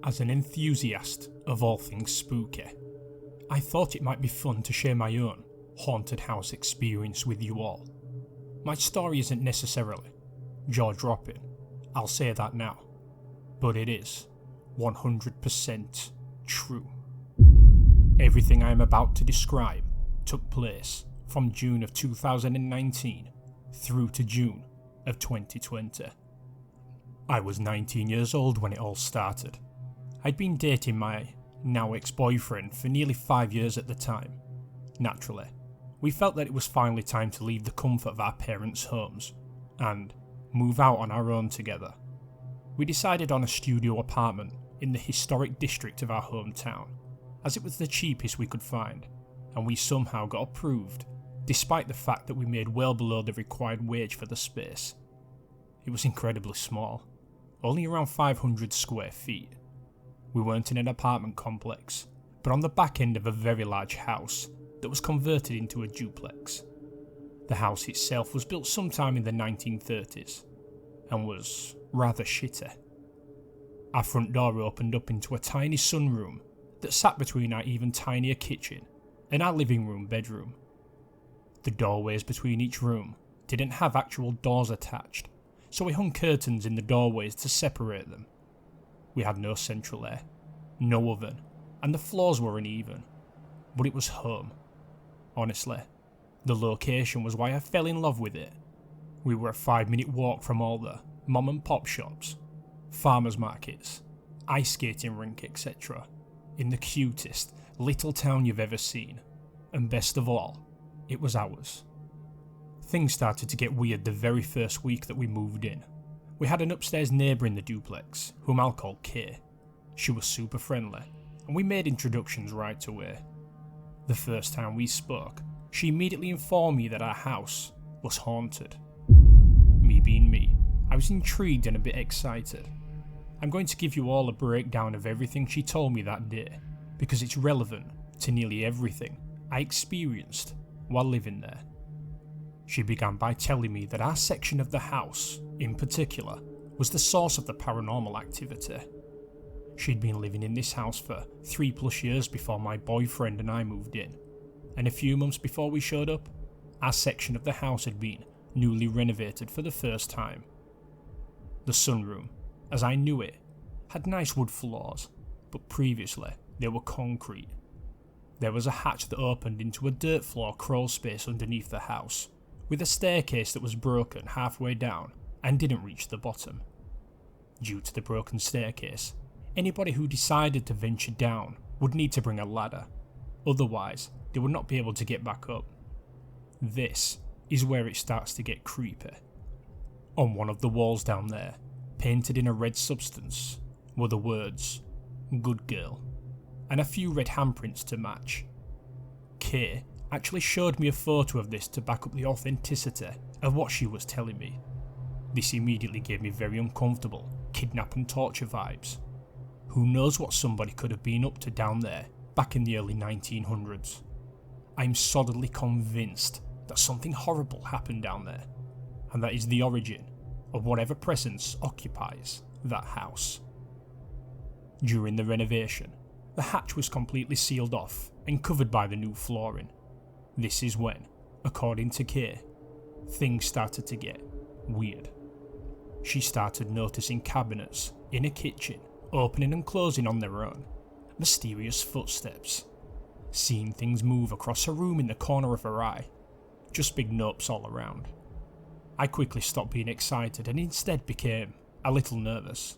As an enthusiast of all things spooky, I thought it might be fun to share my own haunted house experience with you all. My story isn't necessarily jaw-dropping, I'll say that now, but it is 100% true. Everything I am about to describe took place from June of 2019 through to June of 2020. I was 19 years old when it all started. I'd been dating my now ex-boyfriend for nearly 5 years at the time. Naturally, we felt that it was finally time to leave the comfort of our parents' homes and move out on our own together. We decided on a studio apartment in the historic district of our hometown, as it was the cheapest we could find, and we somehow got approved, despite the fact that we made well below the required wage for the space. It was incredibly small, only around 500 square feet. We weren't in an apartment complex, but on the back end of a very large house that was converted into a duplex. The house itself was built sometime in the 1930s, and was rather shitty. Our front door opened up into a tiny sunroom that sat between our even tinier kitchen and our living room bedroom. The doorways between each room didn't have actual doors attached, so we hung curtains in the doorways to separate them. We had no central air, no oven, and the floors were uneven, but it was home. Honestly, the location was why I fell in love with it. We were a 5-minute walk from all the mom and pop shops, farmers markets, ice skating rink, etc. in the cutest little town you've ever seen, and best of all, it was ours. Things started to get weird the very first week that we moved in. We had an upstairs neighbour in the duplex, whom I'll call Kay. She was super friendly, and we made introductions right away. The first time we spoke, she immediately informed me that our house was haunted. Me being me, I was intrigued and a bit excited. I'm going to give you all a breakdown of everything she told me that day, because it's relevant to nearly everything I experienced while living there. She began by telling me that our section of the house, in particular, was the source of the paranormal activity. She'd been living in this house for 3+ years before my boyfriend and I moved in, and a few months before we showed up, our section of the house had been newly renovated for the first time. The sunroom, as I knew it, had nice wood floors, but previously they were concrete. There was a hatch that opened into a dirt floor crawl space underneath the house, with a staircase that was broken halfway down and didn't reach the bottom. Due to the broken staircase, anybody who decided to venture down would need to bring a ladder, otherwise they would not be able to get back up. This is where it starts to get creepy. On one of the walls down there, painted in a red substance, were the words, "Good Girl," and a few red handprints to match. Kay actually showed me a photo of this to back up the authenticity of what she was telling me. This immediately gave me very uncomfortable kidnap and torture vibes. Who knows what somebody could have been up to down there back in the early 1900s. I'm solidly convinced that something horrible happened down there, and that is the origin of whatever presence occupies that house. During the renovation, the hatch was completely sealed off and covered by the new flooring. This is when, according to Kay, things started to get weird. She started noticing cabinets in a kitchen opening and closing on their own, mysterious footsteps, seeing things move across her room in the corner of her eye, just big nopes all around. I quickly stopped being excited and instead became a little nervous.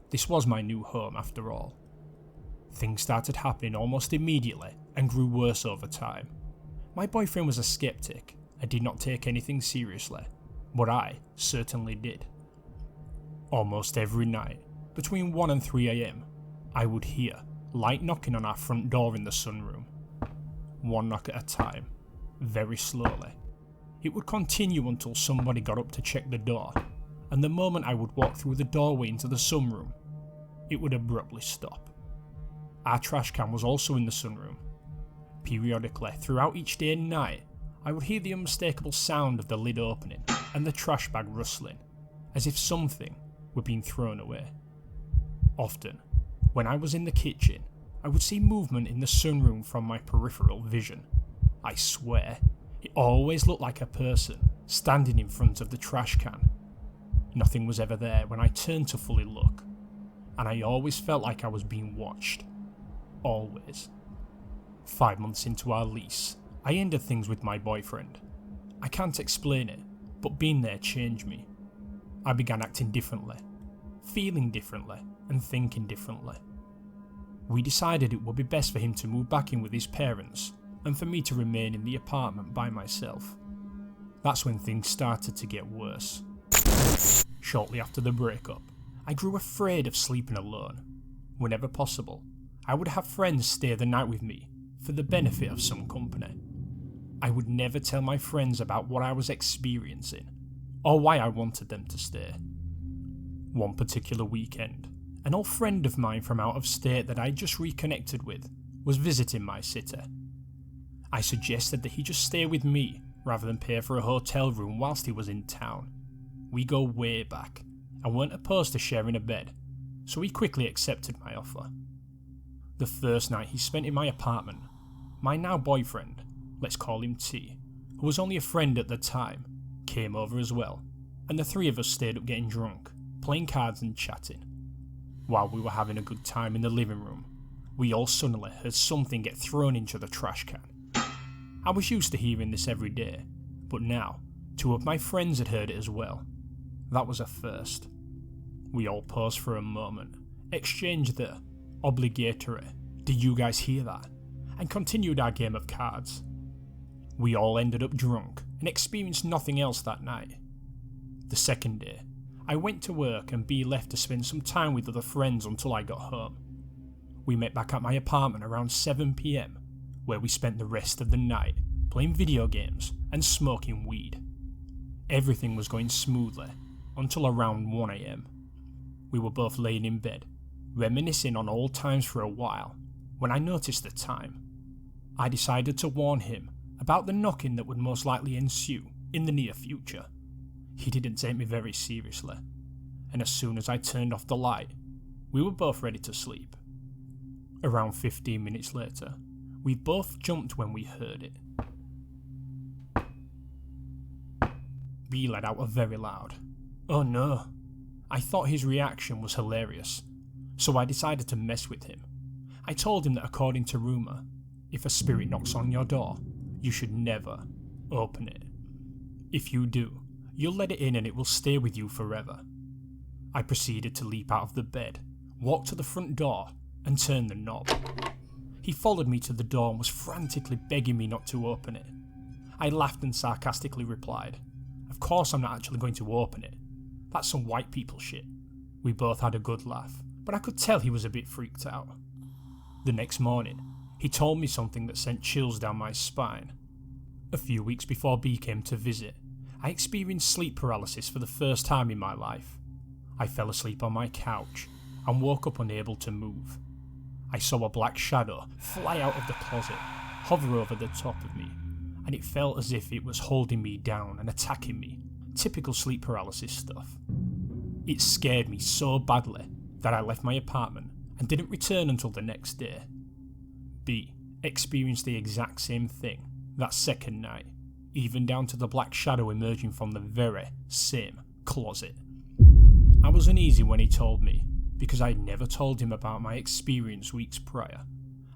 This was my new home after all. Things started happening almost immediately and grew worse over time. My boyfriend was a skeptic and did not take anything seriously, but I certainly did. Almost every night, between 1 and 3 AM, I would hear light knocking on our front door in the sunroom. One knock at a time, very slowly. It would continue until somebody got up to check the door, and the moment I would walk through the doorway into the sunroom, it would abruptly stop. Our trash can was also in the sunroom. Periodically, throughout each day and night, I would hear the unmistakable sound of the lid opening and the trash bag rustling, as if something were being thrown away. Often, When I was in the kitchen, I would see movement in the sunroom from my peripheral vision. I swear, it always looked like a person standing in front of the trash can. Nothing was ever there when I turned to fully look, and I always felt like I was being watched. Always. 5 months into our lease, I ended things with my boyfriend. I can't explain it, but being there changed me. I began acting differently, feeling differently, and thinking differently. We decided it would be best for him to move back in with his parents and for me to remain in the apartment by myself. That's when things started to get worse. Shortly after the breakup, I grew afraid of sleeping alone. Whenever possible, I would have friends stay the night with me for the benefit of some company. I would never tell my friends about what I was experiencing or why I wanted them to stay. One particular weekend, an old friend of mine from out of state that I just reconnected with was visiting my city. I suggested that he just stay with me rather than pay for a hotel room whilst he was in town. We go way back and weren't opposed to sharing a bed, so he quickly accepted my offer. The first night he spent in my apartment, my now boyfriend, let's call him T, who was only a friend at the time, came over as well, and the three of us stayed up getting drunk, playing cards and chatting. While we were having a good time in the living room, we all suddenly heard something get thrown into the trash can. I was used to hearing this every day, but now, two of my friends had heard it as well. That was a first. We all paused for a moment, exchanged the obligatory "Did you guys hear that?" and continued our game of cards. We all ended up drunk and experienced nothing else that night. The second day, I went to work and B left to spend some time with other friends until I got home. We met back at my apartment around 7 PM, where we spent the rest of the night playing video games and smoking weed. Everything was going smoothly until around 1 AM. We were both laying in bed, reminiscing on old times for a while, when I noticed the time. I decided to warn him about the knocking that would most likely ensue in the near future. He didn't take me very seriously, and as soon as I turned off the light, we were both ready to sleep. Around 15 minutes later, we both jumped when we heard it. B let out a very loud "Oh no." I thought his reaction was hilarious, so I decided to mess with him. I told him that according to rumour, if a spirit knocks on your door, you should never open it. If you do, you'll let it in and it will stay with you forever. I proceeded to leap out of the bed, walk to the front door, and turn the knob. He followed me to the door and was frantically begging me not to open it. I laughed and sarcastically replied, "Of course I'm not actually going to open it. That's some white people shit." We both had a good laugh, but I could tell he was a bit freaked out. The next morning, he told me something that sent chills down my spine. A few weeks before B came to visit, I experienced sleep paralysis for the first time in my life. I fell asleep on my couch and woke up unable to move. I saw a black shadow fly out of the closet, hover over the top of me, and it felt as if it was holding me down and attacking me. Typical sleep paralysis stuff. It scared me so badly that I left my apartment and didn't return until the next day. B experienced the exact same thing that second night, even down to the black shadow emerging from the very same closet. I was uneasy when he told me, because I had never told him about my experience weeks prior,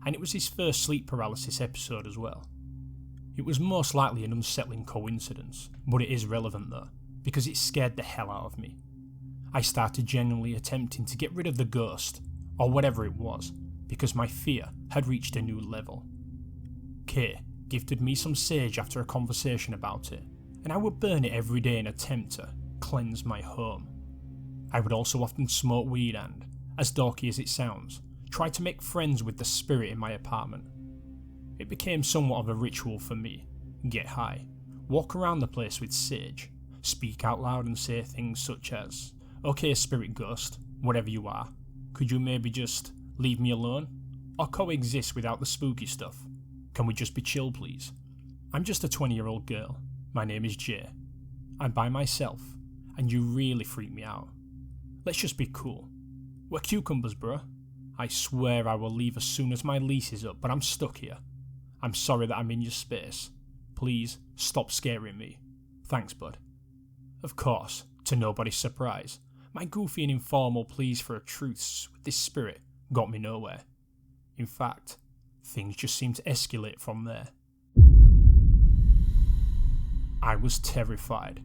and it was his first sleep paralysis episode as well. It was most likely an unsettling coincidence, but it is relevant though, because it scared the hell out of me. I started genuinely attempting to get rid of the ghost, or whatever it was, because my fear had reached a new level. K gifted me some sage after a conversation about it, and I would burn it every day in an attempt to cleanse my home. I would also often smoke weed and, as dorky as it sounds, try to make friends with the spirit in my apartment. It became somewhat of a ritual for me. Get high, walk around the place with sage, speak out loud and say things such as, "Okay, spirit ghost, whatever you are, could you maybe just leave me alone? Or coexist without the spooky stuff? Can we just be chill, please? I'm just a 20-year-old girl. My name is Jay. I'm by myself, and you really freak me out. Let's just be cool. We're cucumbers, bruh. I swear I will leave as soon as my lease is up, but I'm stuck here. I'm sorry that I'm in your space. Please, stop scaring me. Thanks, bud. Of course, to nobody's surprise, my goofy and informal pleas for a truce with this spirit got me nowhere. In fact, things just seemed to escalate from there. I was terrified.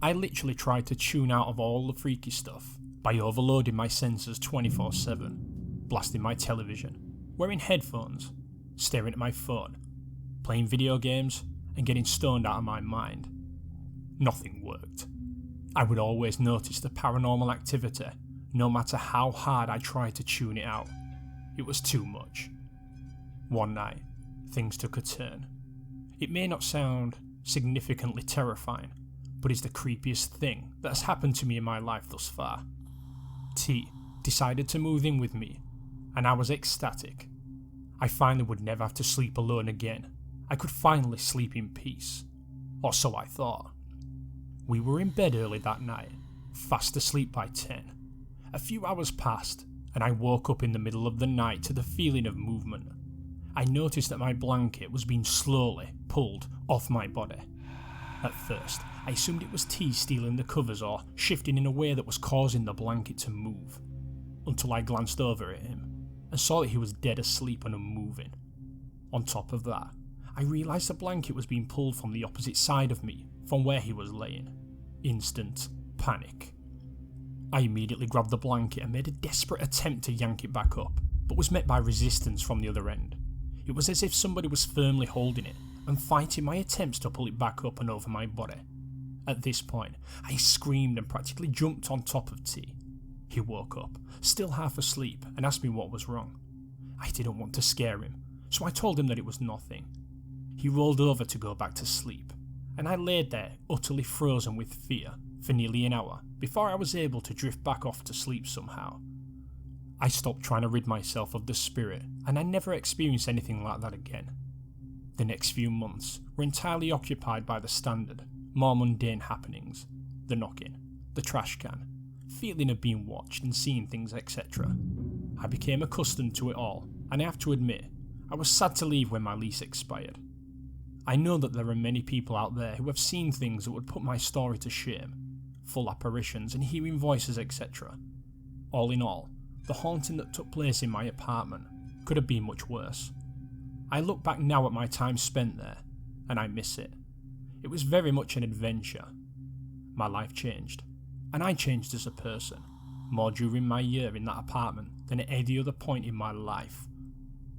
I literally tried to tune out of all the freaky stuff by overloading my senses 24/7, blasting my television, wearing headphones, staring at my phone, playing video games, and getting stoned out of my mind. Nothing worked. I would always notice the paranormal activity, no matter how hard I tried to tune it out. It was too much. One night, things took a turn. It may not sound significantly terrifying, but it's the creepiest thing that has happened to me in my life thus far. T decided to move in with me, and I was ecstatic. I finally would never have to sleep alone again. I could finally sleep in peace. Or so I thought. We were in bed early that night, fast asleep by 10. A few hours passed, and I woke up in the middle of the night to the feeling of movement. I noticed that my blanket was being slowly pulled off my body. At first, I assumed it was T stealing the covers or shifting in a way that was causing the blanket to move, until I glanced over at him and saw that he was dead asleep and unmoving. On top of that, I realised the blanket was being pulled from the opposite side of me from where he was laying. Instant panic. I immediately grabbed the blanket and made a desperate attempt to yank it back up, but was met by resistance from the other end. It was as if somebody was firmly holding it and fighting my attempts to pull it back up and over my body. At this point, I screamed and practically jumped on top of T. He woke up, still half asleep, and asked me what was wrong. I didn't want to scare him, so I told him that it was nothing. He rolled over to go back to sleep, and I laid there utterly frozen with fear for nearly an hour before I was able to drift back off to sleep somehow. I stopped trying to rid myself of the spirit, and I never experienced anything like that again. The next few months were entirely occupied by the standard, more mundane happenings: the knocking, the trash can, feeling of being watched and seeing things, etc. I became accustomed to it all, and I have to admit, I was sad to leave when my lease expired. I know that there are many people out there who have seen things that would put my story to shame, full apparitions and hearing voices, etc. All in all, the haunting that took place in my apartment could have been much worse. I look back now at my time spent there, and I miss it. It was very much an adventure. My life changed, and I changed as a person, more during my year in that apartment than at any other point in my life.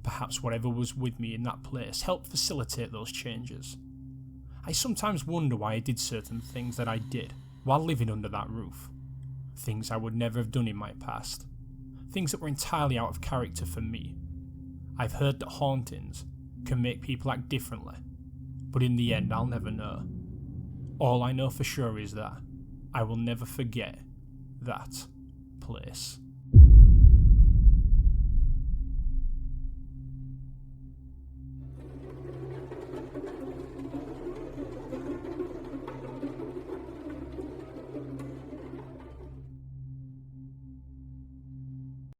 Perhaps whatever was with me in that place helped facilitate those changes. I sometimes wonder why I did certain things that I did while living under that roof. Things I would never have done in my past. Things that were entirely out of character for me. I've heard that hauntings can make people act differently, but in the end I'll never know. All I know for sure is that I will never forget that place.